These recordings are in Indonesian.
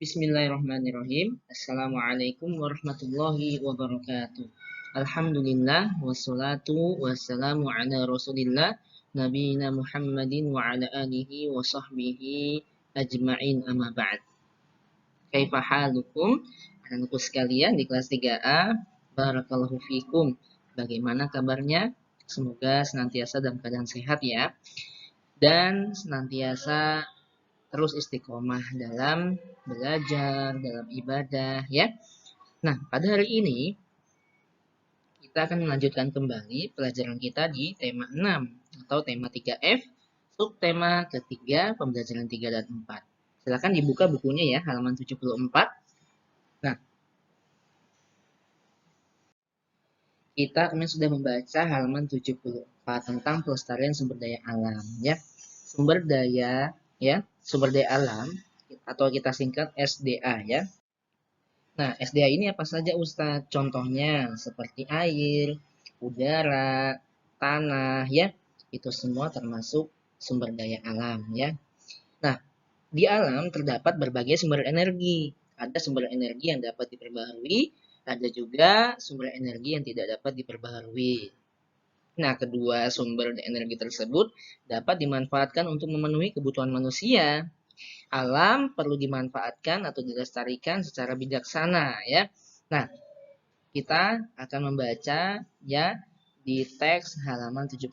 Bismillahirrahmanirrahim. Assalamualaikum warahmatullahi wabarakatuh. Alhamdulillah wassalatu wassalamu ala Rasulillah nabiyina Muhammadin wa ala alihi wa sahbihi ajma'in amma ba'd. Kaifa halukum? Anak-anakku sekalian di kelas 3A, barakallahu fikum. Bagaimana kabarnya? Semoga senantiasa dalam keadaan sehat ya. Dan senantiasa terus istiqomah dalam belajar, dalam ibadah ya. Nah, pada hari ini kita akan melanjutkan kembali pelajaran kita di tema 6 atau tema 3F, subtema ketiga pembelajaran 3 dan 4. Silakan dibuka bukunya ya, halaman 74. Nah, kita kemarin sudah membaca halaman 74 tentang pelestarian sumber daya alam ya. Sumber daya alam atau kita singkat SDA ya. Nah, SDA ini apa saja Ustadz? Contohnya seperti air, udara, tanah ya. Itu semua termasuk sumber daya alam ya. Nah, di alam terdapat berbagai sumber energi. Ada sumber energi yang dapat diperbaharui, ada juga sumber energi yang tidak dapat diperbaharui. Nah, kedua sumber energi tersebut dapat dimanfaatkan untuk memenuhi kebutuhan manusia. Alam perlu dimanfaatkan atau dilestarikan secara bijaksana ya. Nah, kita akan membaca ya di teks halaman 74.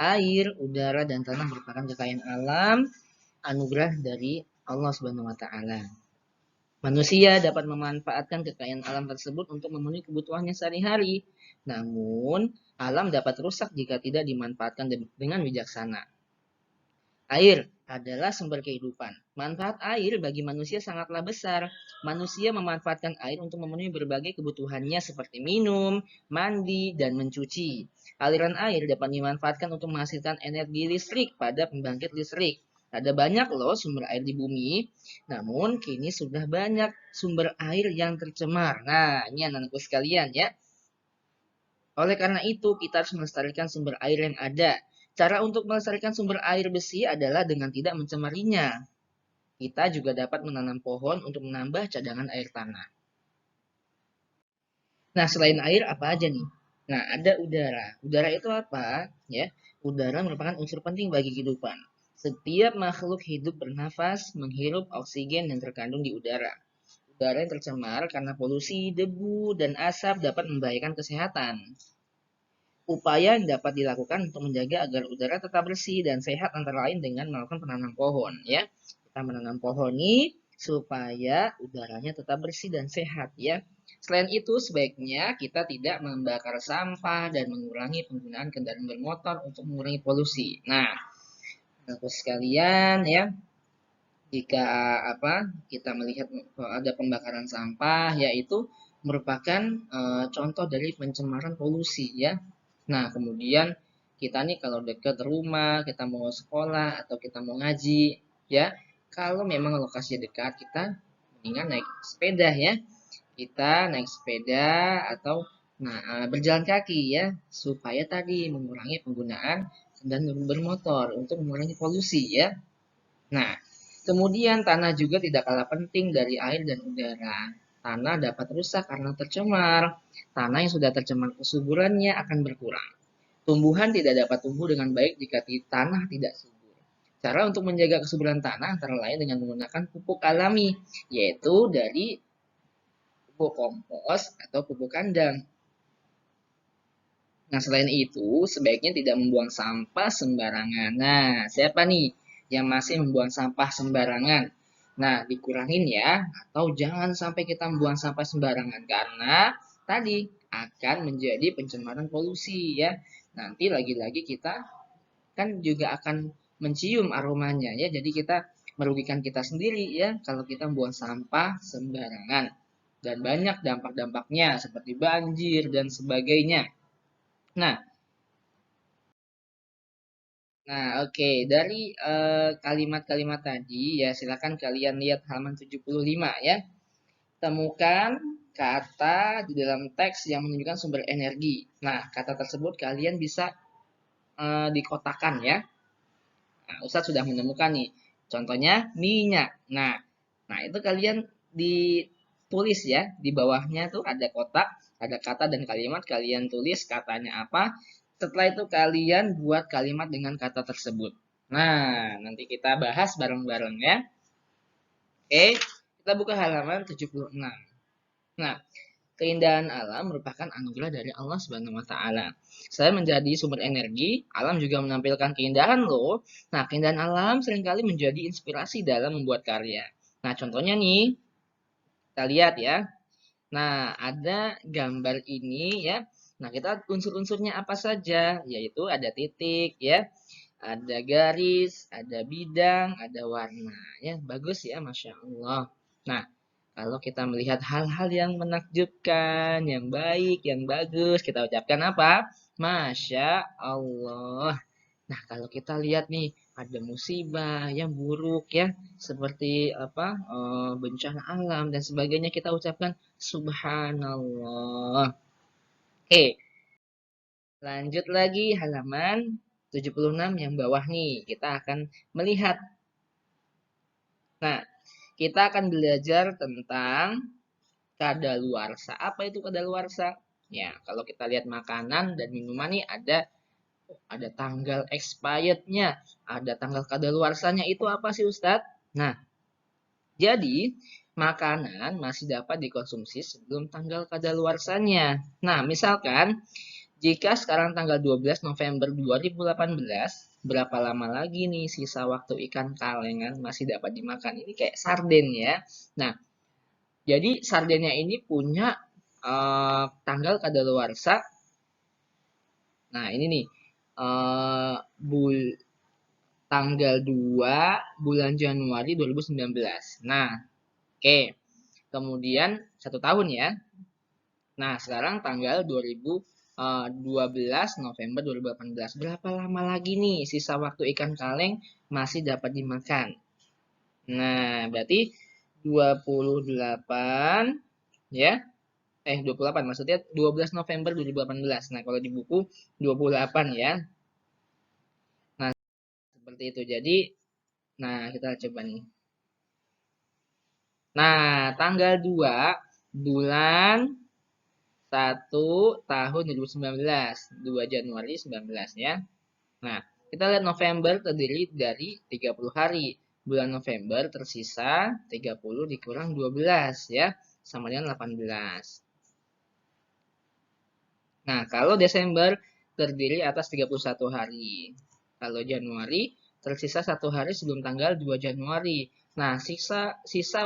Air, udara, dan tanah merupakan kekayaan alam, anugerah dari Allah Subhanahu wa taala. Manusia dapat memanfaatkan kekayaan alam tersebut untuk memenuhi kebutuhannya sehari-hari. Namun, alam dapat rusak jika tidak dimanfaatkan dengan bijaksana. Air adalah sumber kehidupan. Manfaat air bagi manusia sangatlah besar. Manusia memanfaatkan air untuk memenuhi berbagai kebutuhannya seperti minum, mandi, dan mencuci. Aliran air dapat dimanfaatkan untuk menghasilkan energi listrik pada pembangkit listrik. Ada banyak loh sumber air di bumi, namun kini sudah banyak sumber air yang tercemar. Nah, ini anak-anakku sekalian ya. Oleh karena itu, kita harus melestarikan sumber air yang ada. Cara untuk melestarikan sumber air besi adalah dengan tidak mencemarinya. Kita juga dapat menanam pohon untuk menambah cadangan air tanah. Nah, selain air apa aja nih? Nah, ada udara. Udara itu apa? Ya, udara merupakan unsur penting bagi kehidupan. Setiap makhluk hidup bernafas, menghirup oksigen yang terkandung di udara. Udara yang tercemar karena polusi, debu, dan asap dapat membahayakan kesehatan. Upaya yang dapat dilakukan untuk menjaga agar udara tetap bersih dan sehat antara lain dengan melakukan penanam pohon ya. Kita menanam pohon ini supaya udaranya tetap bersih dan sehat ya. Selain itu sebaiknya kita tidak membakar sampah dan mengurangi penggunaan kendaraan bermotor untuk mengurangi polusi. Nah, teman sekalian ya, jika kita melihat ada pembakaran sampah yaitu merupakan contoh dari pencemaran polusi ya. Nah, kemudian kita nih kalau dekat rumah, kita mau sekolah atau kita mau ngaji, ya, kalau memang lokasinya dekat, kita mendingan naik sepeda ya. Kita naik sepeda atau berjalan kaki ya, supaya tadi mengurangi penggunaan kendaraan bermotor untuk mengurangi polusi ya. Nah, kemudian tanah juga tidak kalah penting dari air dan udara. Tanah dapat rusak karena tercemar. Tanah yang sudah tercemar kesuburannya akan berkurang. Tumbuhan tidak dapat tumbuh dengan baik jika tanah tidak subur. Cara untuk menjaga kesuburan tanah antara lain dengan menggunakan pupuk alami, yaitu dari pupuk kompos atau pupuk kandang. Nah, selain itu, sebaiknya tidak membuang sampah sembarangan. Nah, siapa nih yang masih membuang sampah sembarangan? Nah, dikurangin ya, atau jangan sampai kita membuang sampah sembarangan karena tadi akan menjadi pencemaran polusi ya. Nanti lagi-lagi kita kan juga akan mencium aromanya ya. Jadi kita merugikan kita sendiri ya kalau kita membuang sampah sembarangan. Dan banyak dampak-dampaknya seperti banjir dan sebagainya. Nah, oke. Dari kalimat-kalimat tadi ya silakan kalian lihat halaman 75 ya. Temukan kata di dalam teks yang menunjukkan sumber energi. Nah, kata tersebut kalian bisa dikotakan ya. Nah, Ustadz sudah menemukan nih. Contohnya minyak. Nah, Nah, itu kalian ditulis ya, di bawahnya tuh ada kotak, ada kata dan kalimat, kalian tulis katanya apa. Setelah itu kalian buat kalimat dengan kata tersebut. Nah, nanti kita bahas bareng-bareng ya. Oke, kita buka halaman 76. Nah, keindahan alam merupakan anugerah dari Allah Subhanahu wa taala. Selain menjadi sumber energi, alam juga menampilkan keindahan loh. Nah, keindahan alam seringkali menjadi inspirasi dalam membuat karya. Nah, contohnya nih, kita lihat ya. Nah, ada gambar ini ya. Nah, kita unsur-unsurnya apa saja? Yaitu ada titik ya, ada garis, ada bidang, ada warna. Ya, bagus ya, Masya Allah. Nah, kalau kita melihat hal-hal yang menakjubkan, yang baik, yang bagus, kita ucapkan apa? Masya Allah. Nah, kalau kita lihat nih, ada musibah yang buruk ya, seperti apa? Bencana alam dan sebagainya, kita ucapkan subhanallah. Oke, lanjut lagi halaman 76 yang bawah nih. Kita akan melihat. Nah, kita akan belajar tentang kadaluarsa. Apa itu kadaluarsa? Ya, kalau kita lihat makanan dan minuman nih ada tanggal expirednya, ada tanggal kadaluarsanya. Itu apa sih Ustadz? Nah, jadi makanan masih dapat dikonsumsi sebelum tanggal kadaluarsanya. Nah, misalkan jika sekarang tanggal 12 November 2018, berapa lama lagi nih sisa waktu ikan kalengan masih dapat dimakan? Ini kayak sarden ya. Nah, jadi sardennya ini punya tanggal kadaluarsa. Nah, ini nih. eh, bul Tanggal 2 bulan Januari 2019. Nah, oke. Kemudian 1 tahun ya. Nah, sekarang tanggal 2012 November 2018. Berapa lama lagi nih sisa waktu ikan kaleng masih dapat dimakan? Nah, berarti 28 ya. 28 maksudnya 12 November 2018. Nah, kalau di buku 28 ya. Nah, seperti itu. Jadi, nah kita coba nih. Nah, tanggal 2 bulan 1 tahun 2019, 2 Januari 19 ya. Nah, kita lihat November terdiri dari 30 hari. Bulan November tersisa 30 dikurang 12 ya, sama dengan 18. Nah, kalau Desember terdiri atas 31 hari. Kalau Januari tersisa 1 hari sebelum tanggal 2 Januari. Nah, sisa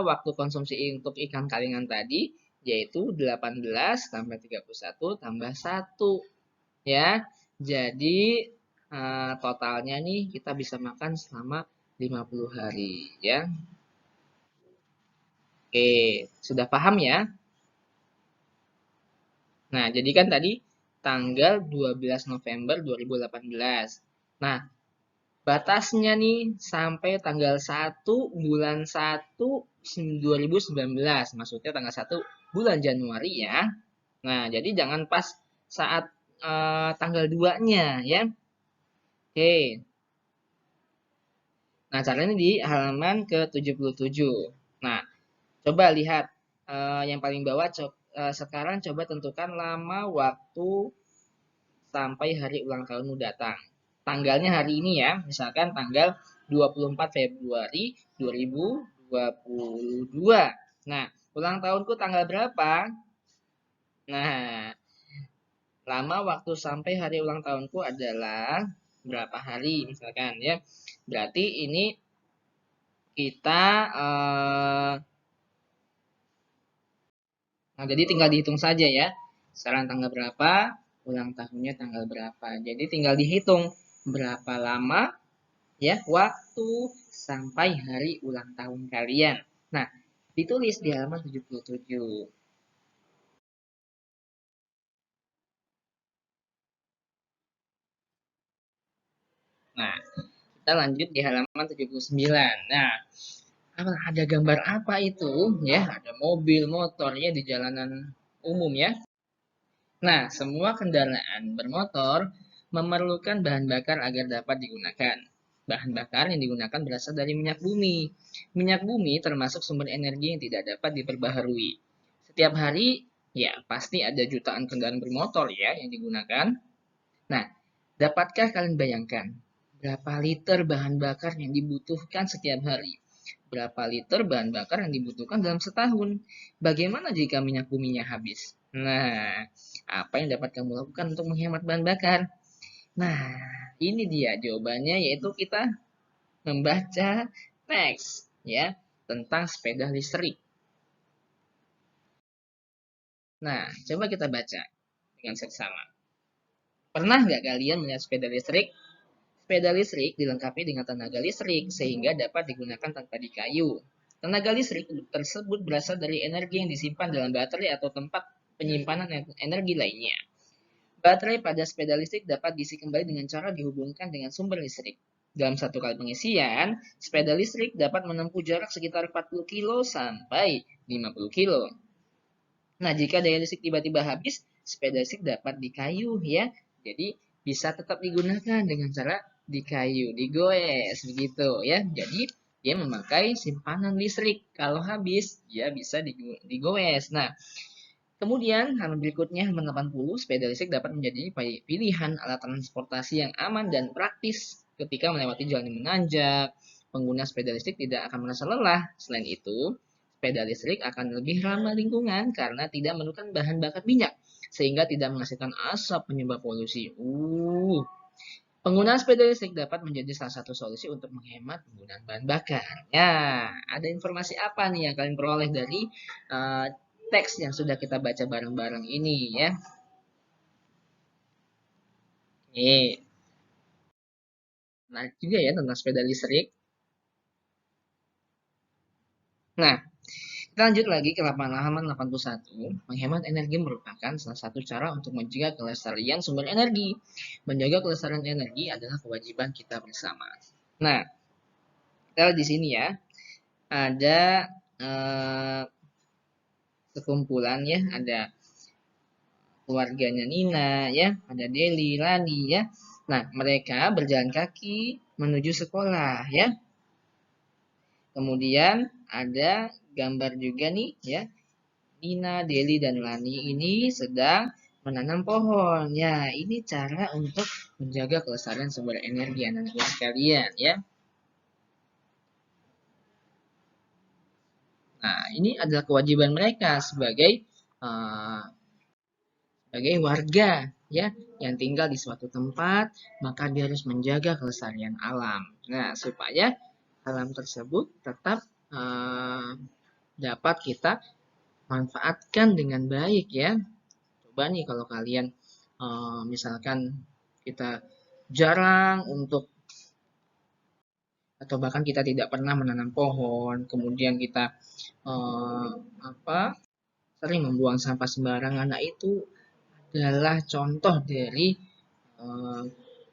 waktu konsumsi untuk ikan kalingan tadi yaitu 18 tambah 31 tambah 1 ya. Jadi totalnya nih kita bisa makan selama 50 hari ya. Oke, sudah paham ya? Nah, jadi kan tadi tanggal 12 November 2018. Nah, batasnya nih sampai tanggal 1 bulan 1 2019. Maksudnya tanggal 1 bulan Januari ya. Nah, jadi jangan pas saat tanggal 2-nya ya. Oke. Nah, caranya di halaman ke-77. Nah, coba lihat yang paling bawah sekarang coba tentukan lama waktu sampai hari ulang tahunmu datang. Tanggalnya hari ini ya, misalkan tanggal 24 Februari 2022. Nah, ulang tahunku tanggal berapa? Nah, lama waktu sampai hari ulang tahunku adalah berapa hari misalkan ya. Berarti ini kita nah, jadi tinggal dihitung saja ya. Sekarang tanggal berapa, ulang tahunnya tanggal berapa. Jadi tinggal dihitung berapa lama ya waktu sampai hari ulang tahun kalian. Nah, ditulis di halaman 77. Nah, kita lanjut di halaman 79. Nah, ada gambar apa itu? Ya, ada mobil, motornya di jalanan umum ya. Nah, semua kendaraan bermotor memerlukan bahan bakar agar dapat digunakan. bahan bakar yang digunakan berasal dari minyak bumi. Minyak bumi termasuk sumber energi yang tidak dapat diperbaharui. Setiap hari, ya pasti ada jutaan kendaraan bermotor ya yang digunakan. Nah, dapatkah kalian bayangkan berapa liter bahan bakar yang dibutuhkan setiap hari? Berapa liter bahan bakar yang dibutuhkan dalam setahun? Bagaimana jika minyak buminya habis? Nah, apa yang dapat kamu lakukan untuk menghemat bahan bakar? Nah, ini dia jawabannya, yaitu kita membaca teks ya tentang sepeda listrik. Nah, coba kita baca dengan seksama. Pernah nggak kalian melihat sepeda listrik? Sepeda listrik dilengkapi dengan tenaga listrik sehingga dapat digunakan tanpa dikayu. Tenaga listrik tersebut berasal dari energi yang disimpan dalam baterai atau tempat penyimpanan energi lainnya. Baterai pada sepeda listrik dapat diisi kembali dengan cara dihubungkan dengan sumber listrik. Dalam satu kali pengisian, sepeda listrik dapat menempuh jarak sekitar 40 kilo sampai 50 kilo. Nah, jika daya listrik tiba-tiba habis, sepeda listrik dapat dikayu ya. Jadi bisa tetap digunakan dengan cara dikayu, digoes begitu ya. Jadi dia memakai simpanan listrik. Kalau habis, dia bisa digoes. Nah, kemudian halaman berikutnya halaman 80, sepeda listrik dapat menjadi pilihan alat transportasi yang aman dan praktis ketika melewati jalan yang menanjak. Pengguna sepeda listrik tidak akan merasa lelah. Selain itu, sepeda listrik akan lebih ramah lingkungan karena tidak menggunakan bahan bakar minyak sehingga tidak menghasilkan asap penyebab polusi. Penggunaan sepeda listrik dapat menjadi salah satu solusi untuk menghemat penggunaan bahan bakar. Ya, ada informasi apa nih yang kalian peroleh dari teks yang sudah kita baca bareng-bareng ini ya? Nih, menarik juga ya tentang sepeda listrik. Nah, kita lanjut lagi ke halaman 81. Menghemat energi merupakan salah satu cara untuk menjaga kelestarian sumber energi. Menjaga kelestarian energi adalah kewajiban kita bersama. Nah, kita lihat di sini ya. Ada sekumpulan ya, ada keluarganya Nina ya, ada Deli, Lani ya. Nah, mereka berjalan kaki menuju sekolah ya. Kemudian ada gambar juga nih ya. Nina, Deli, dan Lani ini sedang menanam pohon. Ya, ini cara untuk menjaga kelestarian sumber energi anak-anak sekalian ya. Nah, ini adalah kewajiban mereka sebagai warga ya yang tinggal di suatu tempat, maka dia harus menjaga kelestarian alam. Nah, supaya alam tersebut tetap dapat kita manfaatkan dengan baik ya. Coba nih kalau kalian misalkan kita jarang untuk atau bahkan kita tidak pernah menanam pohon, kemudian kita sering membuang sampah sembarangan, nah itu adalah contoh dari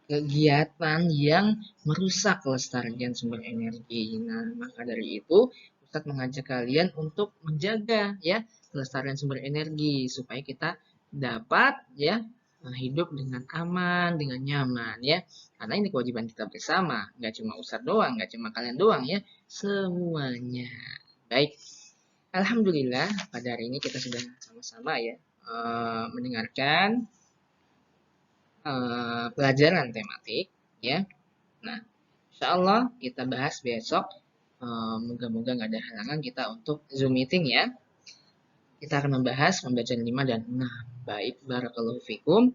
kegiatan yang merusak kelestarian sumber energi. Nah, maka dari itu Ustadz mengajak kalian untuk menjaga ya kelestarian sumber energi supaya kita dapat ya hidup dengan aman, dengan nyaman ya. Karena ini kewajiban kita bersama, nggak cuma Ustadz doang, nggak cuma kalian doang ya, semuanya. Baik, alhamdulillah pada hari ini kita sudah sama-sama ya mendengarkan pelajaran tematik ya. Nah, insya Allah kita bahas besok. Moga-moga nggak ada halangan kita untuk Zoom meeting ya. Kita akan membahas pembacaan 5 dan 6. Baik, barakallahu fikum.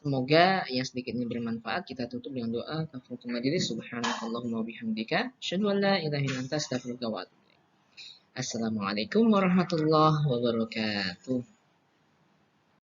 Semoga yang sedikit ini bermanfaat. Kita tutup dengan doa kafaratul majelis. Subhanakallahumma bihamdika asyhadu an la ilaha illa anta astaghfiruka wa atubu ilaik. Assalamualaikum warahmatullahi wabarakatuh.